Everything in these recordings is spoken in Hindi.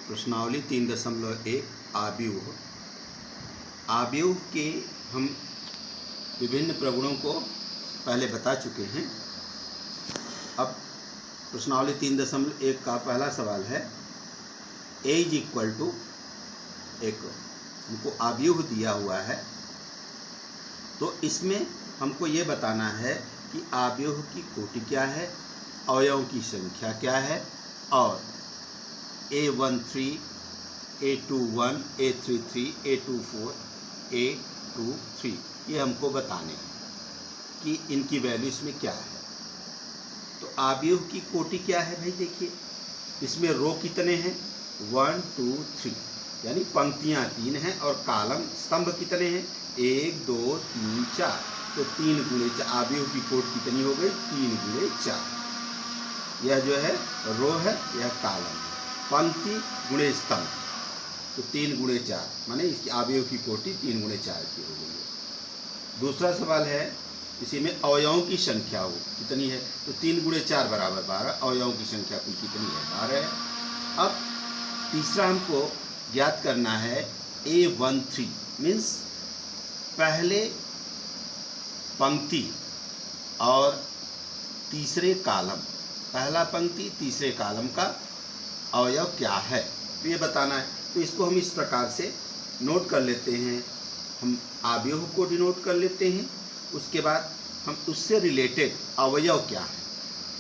प्रश्नावली 3.1 आव्यूह। आव्यूह के हम विभिन्न प्रगुणों को पहले बता चुके हैं। अब प्रश्नावली 3.1 का पहला सवाल है a इज इक्वल टू एक हमको आव्यूह दिया हुआ है, तो इसमें हमको ये बताना है कि आव्यूह की कोटि क्या है, अवयवों की संख्या क्या है और A13, A21, A33, A24, A23 ये हमको बताने हैं कि इनकी वैल्यू इसमें क्या है। तो आव्यूह की कोटि क्या है भाई, देखिए इसमें रो कितने हैं 1 2 3 यानी पंक्तियां 3 हैं और कालम स्तंभ कितने हैं 1 2 3 4। तो 3 गुणे 4 आव्यूह की कोटि कितनी हो गई 3 गुणे 4। यह जो है रो है, यह कालम है। पंक्ति गुणे स्तंभ तो 3 गुणे 4 माने इसकी आव्यूह की कोटि 3 गुणे 4 की हो गई है। दूसरा सवाल है इसी में अवयवों की संख्या हो कितनी है, तो 3 गुणे 4 बराबर 12। अवयवों की संख्या कुल कितनी है 12 है। अब तीसरा हमको ज्ञात करना है A13 मीन्स पहले पंक्ति और तीसरे कालम, पहला पंक्ति तीसरे कालम का अवयव क्या है, तो ये बताना है। तो इसको हम इस प्रकार से नोट कर लेते हैं, हम आव्यूह को डिनोट कर लेते हैं, उसके बाद हम उससे रिलेटेड अवयव क्या है।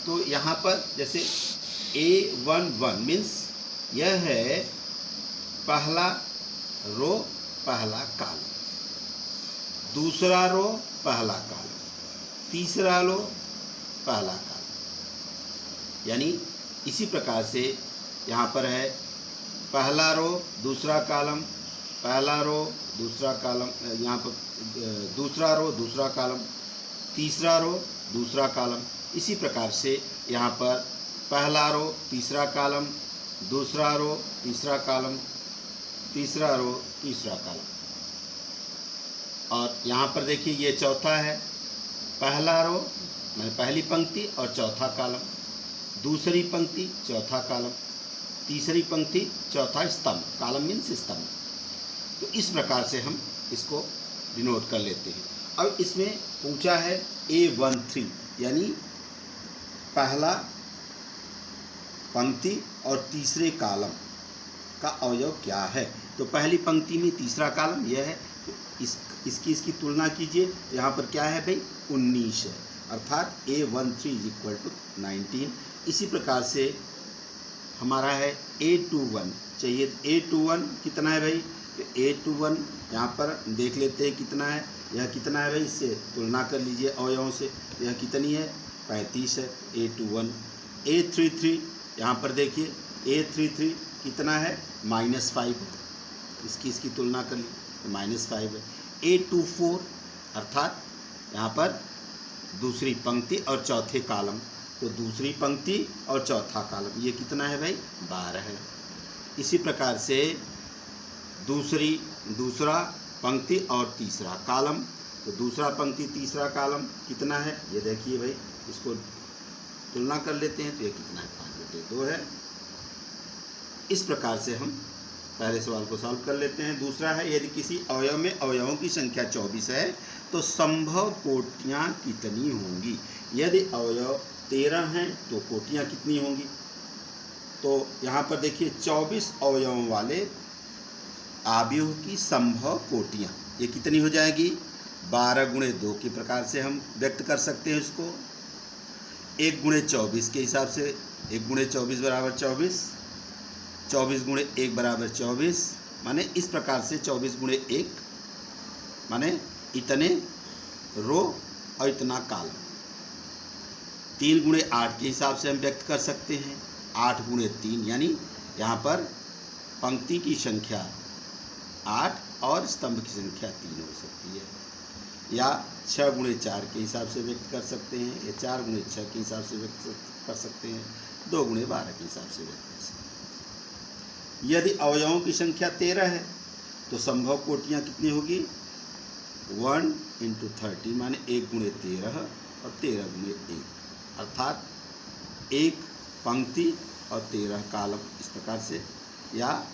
तो यहाँ पर जैसे A11 मीन्स यह है पहला रो पहला कालम, दूसरा रो पहला कालम, तीसरा रो पहला कालम। यानी इसी प्रकार से यहाँ पर है पहला रो दूसरा कालम, पहला रो दूसरा कालम, यहाँ पर दूसरा रो दूसरा कालम, तीसरा रो दूसरा कालम। इसी प्रकार से यहाँ पर पहला रो तीसरा कालम, दूसरा रो तीसरा कालम, तीसरा रो तीसरा कालम। और यहाँ पर देखिए ये चौथा है, पहला रो मैंने पहली पंक्ति और चौथा कालम, दूसरी पंक्ति चौथा कालम, तीसरी पंक्ति चौथा स्तंभ, कालम मीन्स स्तंभ। तो इस प्रकार से हम इसको डिनोट कर लेते हैं। अब इसमें पूछा है A13 यानी पहला पंक्ति और तीसरे कालम का अवयव क्या है। तो पहली पंक्ति में तीसरा कालम यह है, तो इसकी तुलना कीजिए। यहाँ पर क्या है भाई 19 है, अर्थात A13 इज इक्वल टू 19। इसी प्रकार से हमारा है A21 चाहिए, तो A21 कितना है भाई, तो A21 यहाँ पर देख लेते हैं कितना है, यह कितना है भाई, इससे तुलना कर लीजिए अवयवों से, यह कितनी है 35 है A21। A33 यहाँ पर देखिए A33 कितना है -5, इसकी तुलना कर लीजिए -5 है। A24 अर्थात यहाँ पर दूसरी पंक्ति और चौथे कालम, तो दूसरी पंक्ति और चौथा कालम ये कितना है भाई 12 है। इसी प्रकार से दूसरा पंक्ति और तीसरा कालम, तो दूसरा पंक्ति तीसरा कालम कितना है, ये देखिए भाई, इसको तुलना कर लेते हैं तो ये कितना है 5/2 है। इस प्रकार से हम पहले सवाल को सॉल्व कर लेते हैं। दूसरा है यदि किसी अवयव में अवयवों की संख्या 24 है तो संभव कोटियाँ कितनी होंगी। यदि अवयव 13 हैं तो कोटियाँ कितनी होंगी। तो यहाँ पर देखिए 24 अवयवों वाले आव्यूह की संभव कोटियाँ ये कितनी हो जाएगी 12 गुणे 2 के प्रकार से हम व्यक्त कर सकते हैं इसको। 1 गुणे 24 के हिसाब से 1 गुणे 24 बराबर 24, 24 गुणे 1 बराबर 24, माने इस प्रकार से 24 गुणे 1 माने इतने रो और इतना कालम। 3 गुणे 8 के हिसाब से हम व्यक्त कर सकते हैं। 8 गुणे 3 यानी यहाँ पर पंक्ति की संख्या 8 और स्तंभ की संख्या 3 हो सकती है। या 6 गुणे 4 के हिसाब से व्यक्त कर सकते हैं, या 4 गुणे 6 के हिसाब से व्यक्त कर सकते हैं, 2 गुणे 12 के हिसाब से व्यक्त कर सकते हैं। यदि अवयवों की संख्या 13 है तो संभव कोटियाँ कितनी होगी 1 × 30 माने 1 गुणे 13 और 13 गुणे 1, अर्थात 1 पंक्ति और 13 कालम। इस प्रकार से या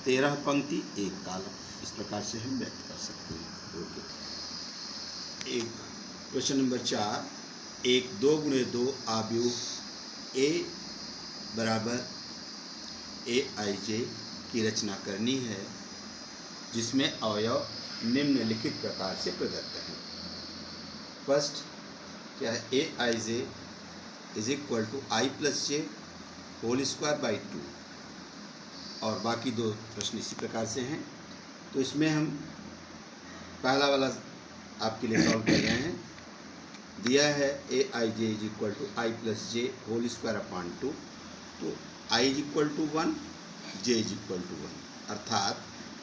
13 पंक्ति 1 कालम, इस प्रकार से हम व्यक्त कर सकते हैं। ओके। एक क्वेश्चन नंबर 4, एक 2 गुणे 2 आव्यूह ए बराबर AIJ की रचना करनी है, जिसमें अवयव निम्नलिखित प्रकार से प्रदत्त हैं। फर्स्ट क्या है, AIJ is equal to I plus J whole square by 2, और बाकी दो प्रश्न इसी प्रकार से हैं। तो इसमें हम पहला वाला आपके लिए सॉल्व कर रहे हैं। दिया है AIJ is equal to I plus J whole square upon 2, तो I is equal to 1, J is equal to 1, अर्थात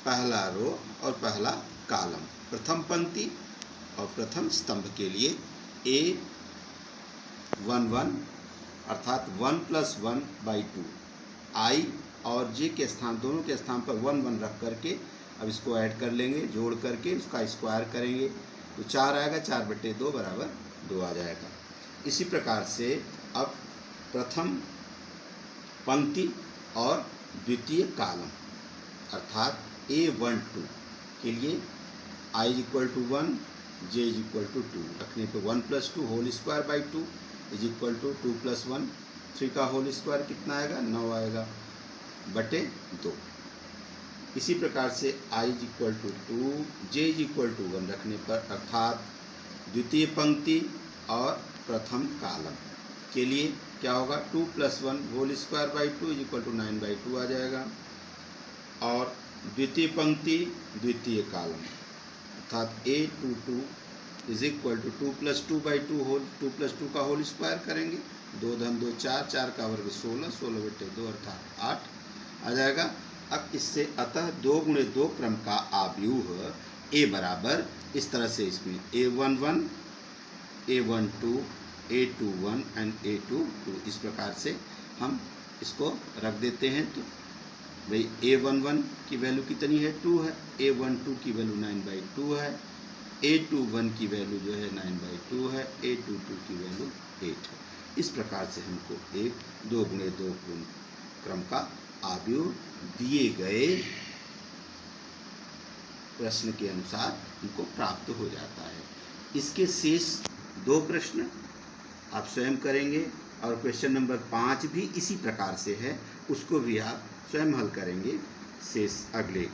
पहला रो और पहला कॉलम, प्रथम पंक्ति और प्रथम स्तंभ के लिए A11 अर्थात 1 प्लस 1 बाई 2, I और J के स्थान, दोनों के स्थान पर 1 1 रख करके अब इसको ऐड कर लेंगे, जोड़ करके उसका स्क्वायर करेंगे तो 4 आएगा, 4/2 बराबर 2 आ जाएगा। इसी प्रकार से अब प्रथम पंक्ति और द्वितीय कॉलम अर्थात A12 के लिए I is equal to 1, J is equal to 2 रखने पे 1 plus 2 whole square by 2 is equal to 2 plus 1, 3 का होल स्क्वायर कितना आएगा, 9 आएगा बटे 2। इसी प्रकार से I is equal to 2, J is equal to 1 रखने पर अर्थात द्वितीय पंक्ति और प्रथम कॉलम के लिए क्या होगा, 2 plus 1 whole square by 2 is equal to 9/2 आ जाएगा, और द्वितीय पंक्ति द्वितीय कॉलम अर्थात A22 is equal to 2 plus 2 by 2 whole 2 plus 2 का होल स्क्वायर करेंगे, 2 धन 2 4, 4 का वर्ग 16, 16/2 अर्थात 8 आ जाएगा। अब इससे अतः 2 गुणे 2 क्रम का आव्यूह A बराबर इस तरह से इसमें A11, A12, A21 and A22 इस प्रकार से हम इसको रख देते हैं। तो भाई A11 की वैल्यू कितनी है, 2 है, A12 की वैल्यू 9/2 है, A21 की वैल्यू जो है 9/2 है, A22 की वैल्यू 8 है। इस प्रकार से हमको एक 2 गुणे 2 क्रम का आव्यूह दिए गए प्रश्न के अनुसार हमको प्राप्त हो जाता है। इसके शेष 2 प्रश्न आप स्वयं करेंगे, और क्वेश्चन नंबर 5 भी इसी प्रकार से है, उसको भी आप स्वयं हल करेंगे शेष अगले